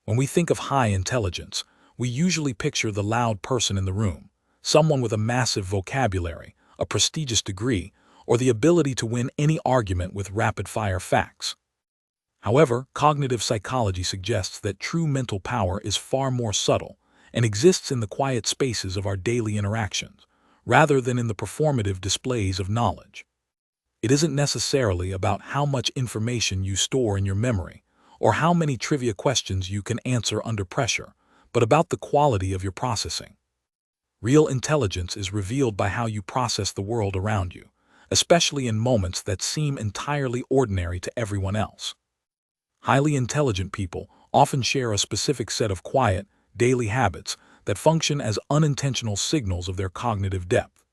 When we think of high intelligence, we usually picture the loud person in the room, someone with a massive vocabulary, a prestigious degree, or the ability to win any argument with rapid-fire facts. However, cognitive psychology suggests that true mental power is far more subtle and exists in the quiet spaces of our daily interactions, rather than in the performative displays of knowledge. It isn't necessarily about how much information you store in your memory or how many trivia questions you can answer under pressure, but about the quality of your processing. Real intelligence is revealed by how you process the world around you, especially in moments that seem entirely ordinary to everyone else. Highly intelligent people often share a specific set of quiet, daily habits that function as unintentional signals of their cognitive depth.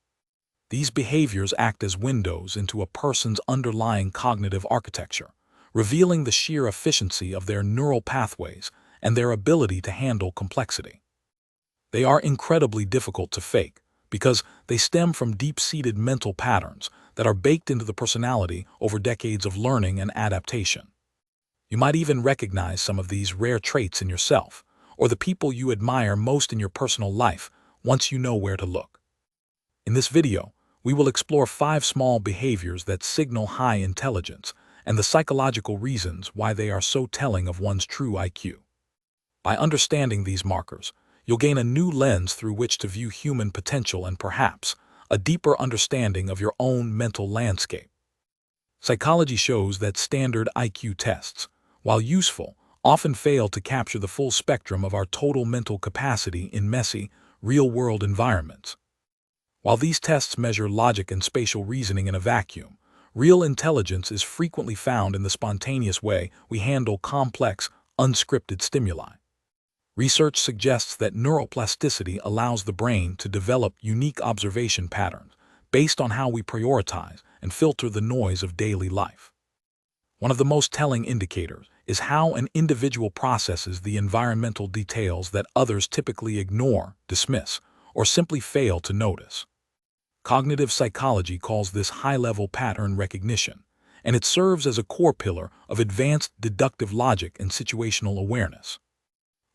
These behaviors act as windows into a person's underlying cognitive architecture, revealing the sheer efficiency of their neural pathways and their ability to handle complexity. They are incredibly difficult to fake because they stem from deep-seated mental patterns that are baked into the personality over decades of learning and adaptation. You might even recognize some of these rare traits in yourself or the people you admire most in your personal life once you know where to look. In this video, we will explore 5 small behaviors that signal high intelligence and the psychological reasons why they are so telling of one's true IQ. By understanding these markers, you'll gain a new lens through which to view human potential and perhaps a deeper understanding of your own mental landscape. Psychology shows that standard IQ tests, while useful, often fail to capture the full spectrum of our total mental capacity in messy, real-world environments. While these tests measure logic and spatial reasoning in a vacuum, real intelligence is frequently found in the spontaneous way we handle complex, unscripted stimuli. Research suggests that neuroplasticity allows the brain to develop unique observation patterns based on how we prioritize and filter the noise of daily life. One of the most telling indicators is how an individual processes the environmental details that others typically ignore, dismiss, or simply fail to notice. Cognitive psychology calls this high-level pattern recognition, and it serves as a core pillar of advanced deductive logic and situational awareness.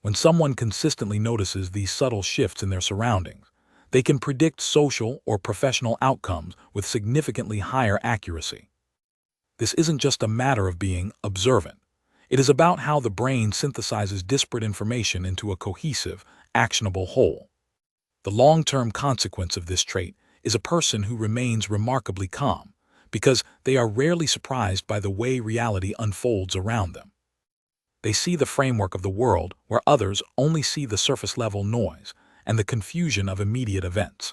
When someone consistently notices these subtle shifts in their surroundings, they can predict social or professional outcomes with significantly higher accuracy. This isn't just a matter of being observant. It is about how the brain synthesizes disparate information into a cohesive, actionable whole. The long-term consequence of this trait is a person who remains remarkably calm, because they are rarely surprised by the way reality unfolds around them. They see the framework of the world where others only see the surface-level noise and the confusion of immediate events.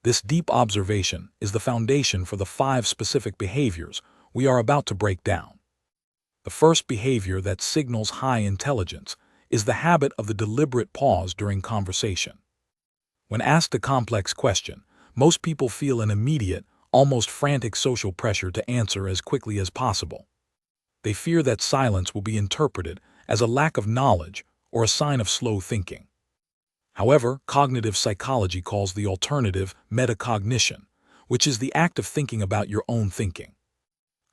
This deep observation is the foundation for the 5 specific behaviors we are about to break down. The first behavior that signals high intelligence is the habit of the deliberate pause during conversation. When asked a complex question, most people feel an immediate, almost frantic social pressure to answer as quickly as possible. They fear that silence will be interpreted as a lack of knowledge or a sign of slow thinking. However, cognitive psychology calls the alternative metacognition, which is the act of thinking about your own thinking.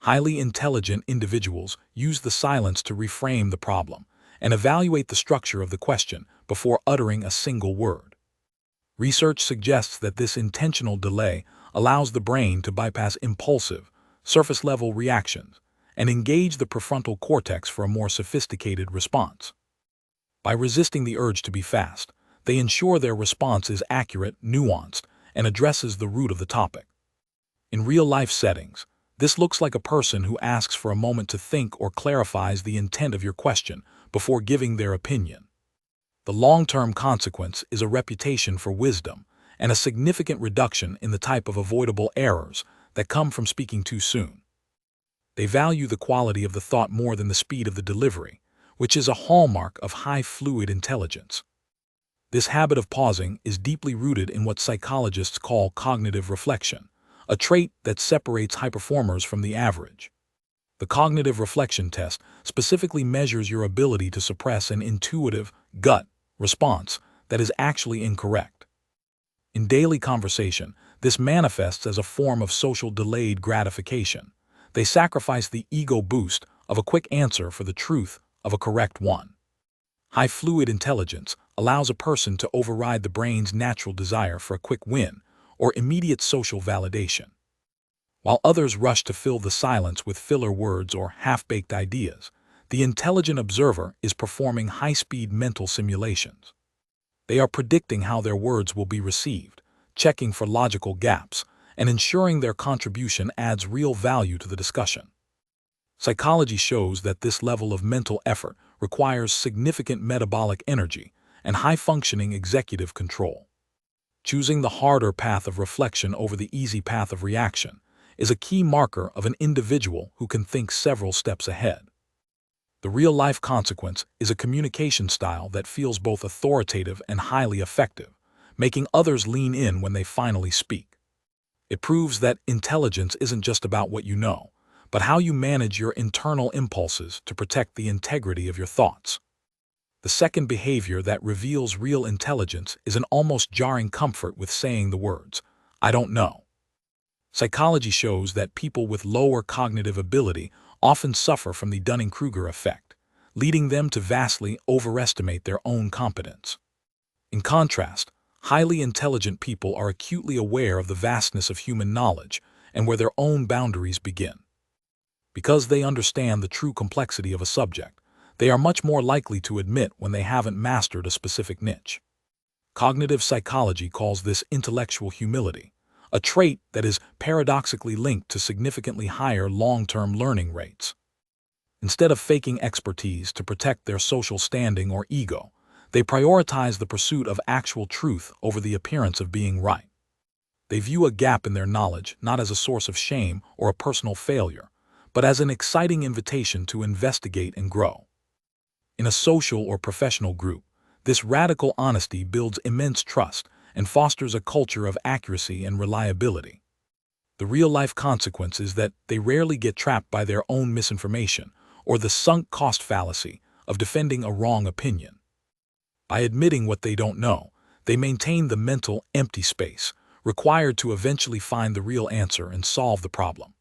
Highly intelligent individuals use the silence to reframe the problem and evaluate the structure of the question before uttering a single word. Research suggests that this intentional delay allows the brain to bypass impulsive, surface-level reactions and engage the prefrontal cortex for a more sophisticated response. By resisting the urge to be fast, they ensure their response is accurate, nuanced, and addresses the root of the topic. In real-life settings, this looks like a person who asks for a moment to think or clarifies the intent of your question before giving their opinion. The long-term consequence is a reputation for wisdom and a significant reduction in the type of avoidable errors that come from speaking too soon. They value the quality of the thought more than the speed of the delivery, which is a hallmark of high fluid intelligence. This habit of pausing is deeply rooted in what psychologists call cognitive reflection, a trait that separates high performers from the average. The cognitive reflection test specifically measures your ability to suppress an intuitive, gut response that is actually incorrect. In daily conversation, this manifests as a form of social delayed gratification. They sacrifice the ego boost of a quick answer for the truth of a correct one. High fluid intelligence allows a person to override the brain's natural desire for a quick win or immediate social validation. While others rush to fill the silence with filler words or half-baked ideas, the intelligent observer is performing high-speed mental simulations. They are predicting how their words will be received, checking for logical gaps, and ensuring their contribution adds real value to the discussion. Psychology shows that this level of mental effort requires significant metabolic energy and high-functioning executive control. Choosing the harder path of reflection over the easy path of reaction is a key marker of an individual who can think several steps ahead. The real-life consequence is a communication style that feels both authoritative and highly effective, making others lean in when they finally speak. It proves that intelligence isn't just about what you know, but how you manage your internal impulses to protect the integrity of your thoughts. The second behavior that reveals real intelligence is an almost jarring comfort with saying the words, "I don't know." Psychology shows that people with lower cognitive ability often suffer from the Dunning-Kruger effect, leading them to vastly overestimate their own competence. In contrast, highly intelligent people are acutely aware of the vastness of human knowledge and where their own boundaries begin. Because they understand the true complexity of a subject, they are much more likely to admit when they haven't mastered a specific niche. Cognitive psychology calls this intellectual humility, a trait that is paradoxically linked to significantly higher long-term learning rates. Instead of faking expertise to protect their social standing or ego, they prioritize the pursuit of actual truth over the appearance of being right. They view a gap in their knowledge not as a source of shame or a personal failure, but as an exciting invitation to investigate and grow. In a social or professional group, this radical honesty builds immense trust and fosters a culture of accuracy and reliability. The real-life consequence is that they rarely get trapped by their own misinformation or the sunk cost fallacy of defending a wrong opinion. By admitting what they don't know, they maintain the mental empty space required to eventually find the real answer and solve the problem.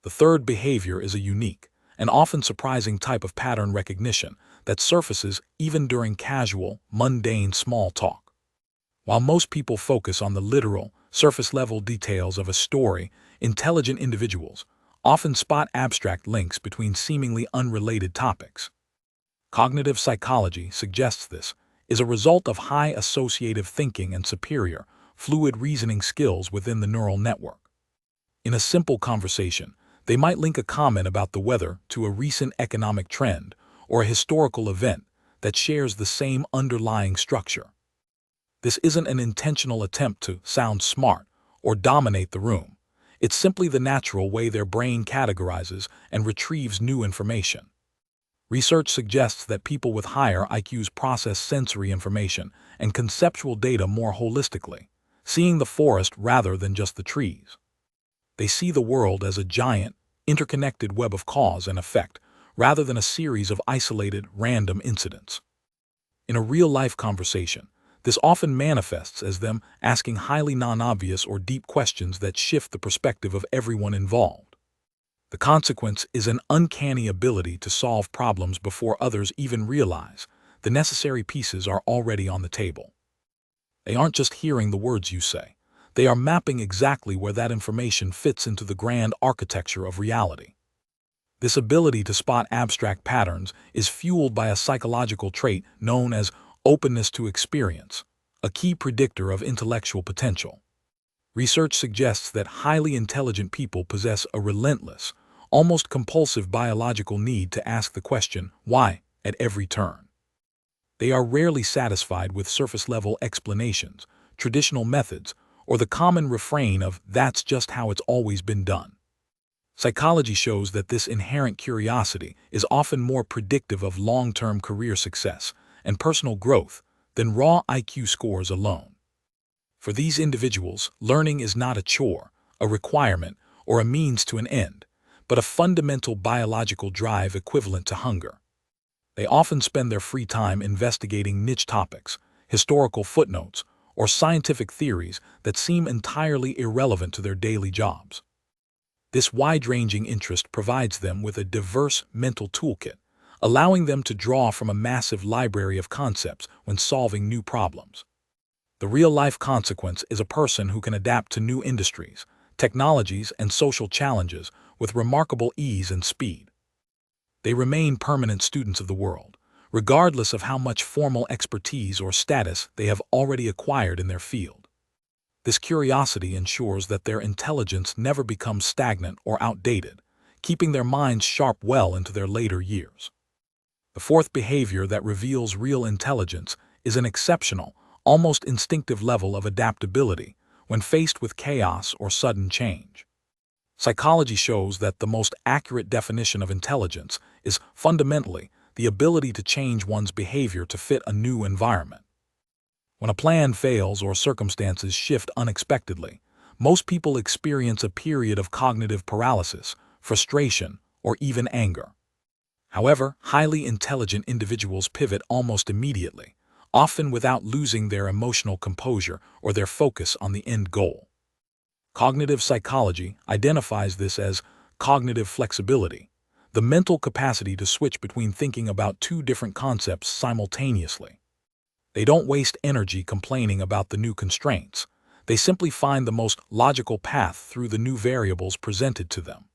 The third behavior is a unique and often surprising type of pattern recognition that surfaces even during casual, mundane small talk. While most people focus on the literal, surface-level details of a story, intelligent individuals often spot abstract links between seemingly unrelated topics. Cognitive psychology suggests this is a result of high associative thinking and superior, fluid reasoning skills within the neural network. In a simple conversation, they might link a comment about the weather to a recent economic trend or a historical event that shares the same underlying structure. This isn't an intentional attempt to sound smart or dominate the room. It's simply the natural way their brain categorizes and retrieves new information. Research suggests that people with higher IQs process sensory information and conceptual data more holistically, seeing the forest rather than just the trees. They see the world as a giant, interconnected web of cause and effect, rather than a series of isolated, random incidents. In a real-life conversation, this often manifests as them asking highly non-obvious or deep questions that shift the perspective of everyone involved. The consequence is an uncanny ability to solve problems before others even realize the necessary pieces are already on the table. They aren't just hearing the words you say. They are mapping exactly where that information fits into the grand architecture of reality. This ability to spot abstract patterns is fueled by a psychological trait known as openness to experience, a key predictor of intellectual potential. Research suggests that highly intelligent people possess a relentless, almost compulsive biological need to ask the question, why, at every turn. They are rarely satisfied with surface-level explanations, traditional methods, or the common refrain of, "That's just how it's always been done." Psychology shows that this inherent curiosity is often more predictive of long-term career success and personal growth than raw IQ scores alone. For these individuals, learning is not a chore, a requirement, or a means to an end, but a fundamental biological drive equivalent to hunger. They often spend their free time investigating niche topics, historical footnotes, or scientific theories that seem entirely irrelevant to their daily jobs. This wide-ranging interest provides them with a diverse mental toolkit, allowing them to draw from a massive library of concepts when solving new problems. The real-life consequence is a person who can adapt to new industries, technologies, and social challenges with remarkable ease and speed. They remain permanent students of the world, regardless of how much formal expertise or status they have already acquired in their field. This curiosity ensures that their intelligence never becomes stagnant or outdated, keeping their minds sharp well into their later years. The fourth behavior that reveals real intelligence is an exceptional, almost instinctive level of adaptability when faced with chaos or sudden change. Psychology shows that the most accurate definition of intelligence is fundamentally the ability to change one's behavior to fit a new environment. When a plan fails or circumstances shift unexpectedly, most people experience a period of cognitive paralysis, frustration, or even anger. However, highly intelligent individuals pivot almost immediately, often without losing their emotional composure or their focus on the end goal. Cognitive psychology identifies this as cognitive flexibility, the mental capacity to switch between thinking about two different concepts simultaneously. They don't waste energy complaining about the new constraints. They simply find the most logical path through the new variables presented to them.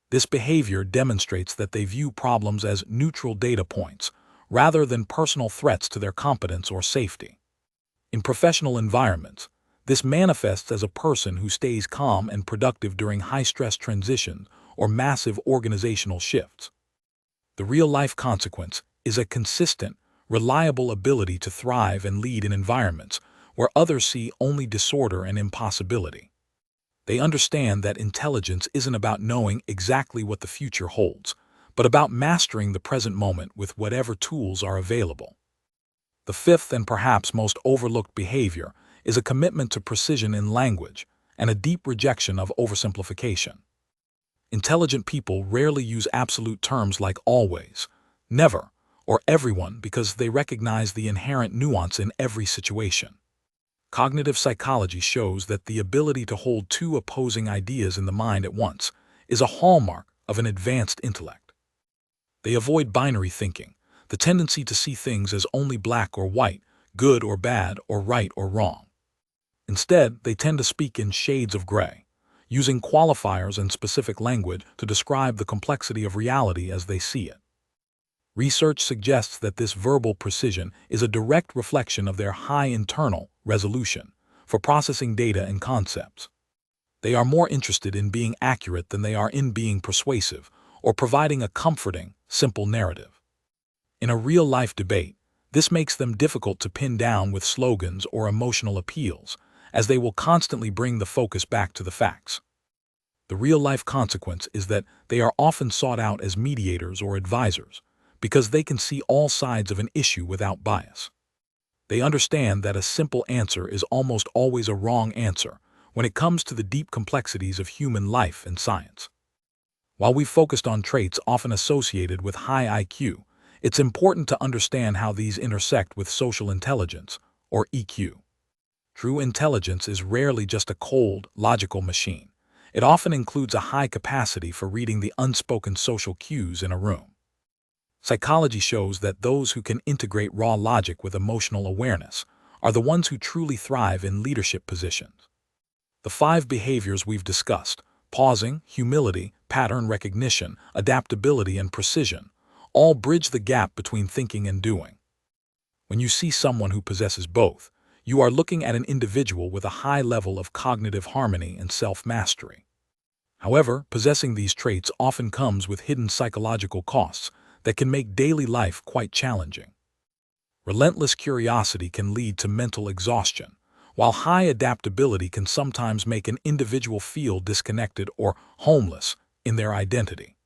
This behavior demonstrates that they view problems as neutral data points, rather than personal threats to their competence or safety. In professional environments, this manifests as a person who stays calm and productive during high-stress transitions or massive organizational shifts. The real-life consequence is a consistent, reliable ability to thrive and lead in environments where others see only disorder and impossibility. They understand that intelligence isn't about knowing exactly what the future holds, but about mastering the present moment with whatever tools are available. The fifth and perhaps most overlooked behavior is a commitment to precision in language and a deep rejection of oversimplification. Intelligent people rarely use absolute terms like always, never, or everyone because they recognize the inherent nuance in every situation. Cognitive psychology shows that the ability to hold two opposing ideas in the mind at once is a hallmark of an advanced intellect. They avoid binary thinking, the tendency to see things as only black or white, good or bad, or right or wrong. Instead, they tend to speak in shades of gray, using qualifiers and specific language to describe the complexity of reality as they see it. Research suggests that this verbal precision is a direct reflection of their high internal resolution for processing data and concepts. They are more interested in being accurate than they are in being persuasive or providing a comforting, simple narrative. In a real-life debate, this makes them difficult to pin down with slogans or emotional appeals, as they will constantly bring the focus back to the facts. The real-life consequence is that they are often sought out as mediators or advisors, because they can see all sides of an issue without bias. They understand that a simple answer is almost always a wrong answer when it comes to the deep complexities of human life and science. While we've focused on traits often associated with high IQ, it's important to understand how these intersect with social intelligence, or EQ. True intelligence is rarely just a cold, logical machine. It often includes a high capacity for reading the unspoken social cues in a room. Psychology shows that those who can integrate raw logic with emotional awareness are the ones who truly thrive in leadership positions. The 5 behaviors we've discussed, pausing, humility, pattern recognition, adaptability, and precision, all bridge the gap between thinking and doing. When you see someone who possesses both, you are looking at an individual with a high level of cognitive harmony and self-mastery. However, possessing these traits often comes with hidden psychological costs that can make daily life quite challenging. Relentless curiosity can lead to mental exhaustion, while high adaptability can sometimes make an individual feel disconnected or homeless in their identity.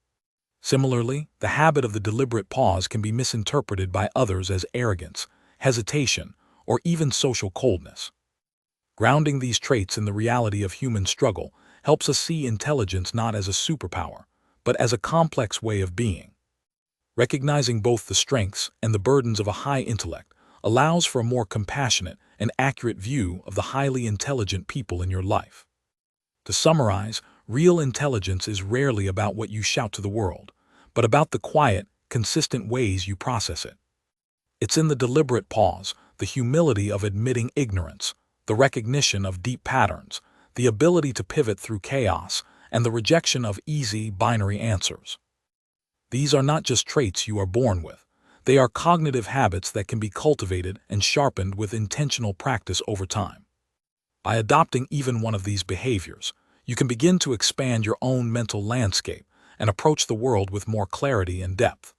Similarly, the habit of the deliberate pause can be misinterpreted by others as arrogance, hesitation, or even social coldness. Grounding these traits in the reality of human struggle helps us see intelligence not as a superpower, but as a complex way of being. Recognizing both the strengths and the burdens of a high intellect allows for a more compassionate and accurate view of the highly intelligent people in your life. To summarize, real intelligence is rarely about what you shout to the world, but about the quiet, consistent ways you process it. It's in the deliberate pause, the humility of admitting ignorance, the recognition of deep patterns, the ability to pivot through chaos, and the rejection of easy, binary answers. These are not just traits you are born with. They are cognitive habits that can be cultivated and sharpened with intentional practice over time. By adopting even one of these behaviors, you can begin to expand your own mental landscape and approach the world with more clarity and depth.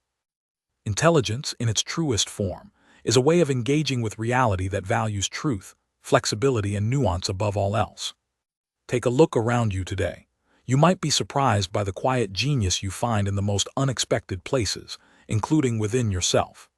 Intelligence, in its truest form, is a way of engaging with reality that values truth, flexibility, and nuance above all else. Take a look around you today. You might be surprised by the quiet genius you find in the most unexpected places, including within yourself.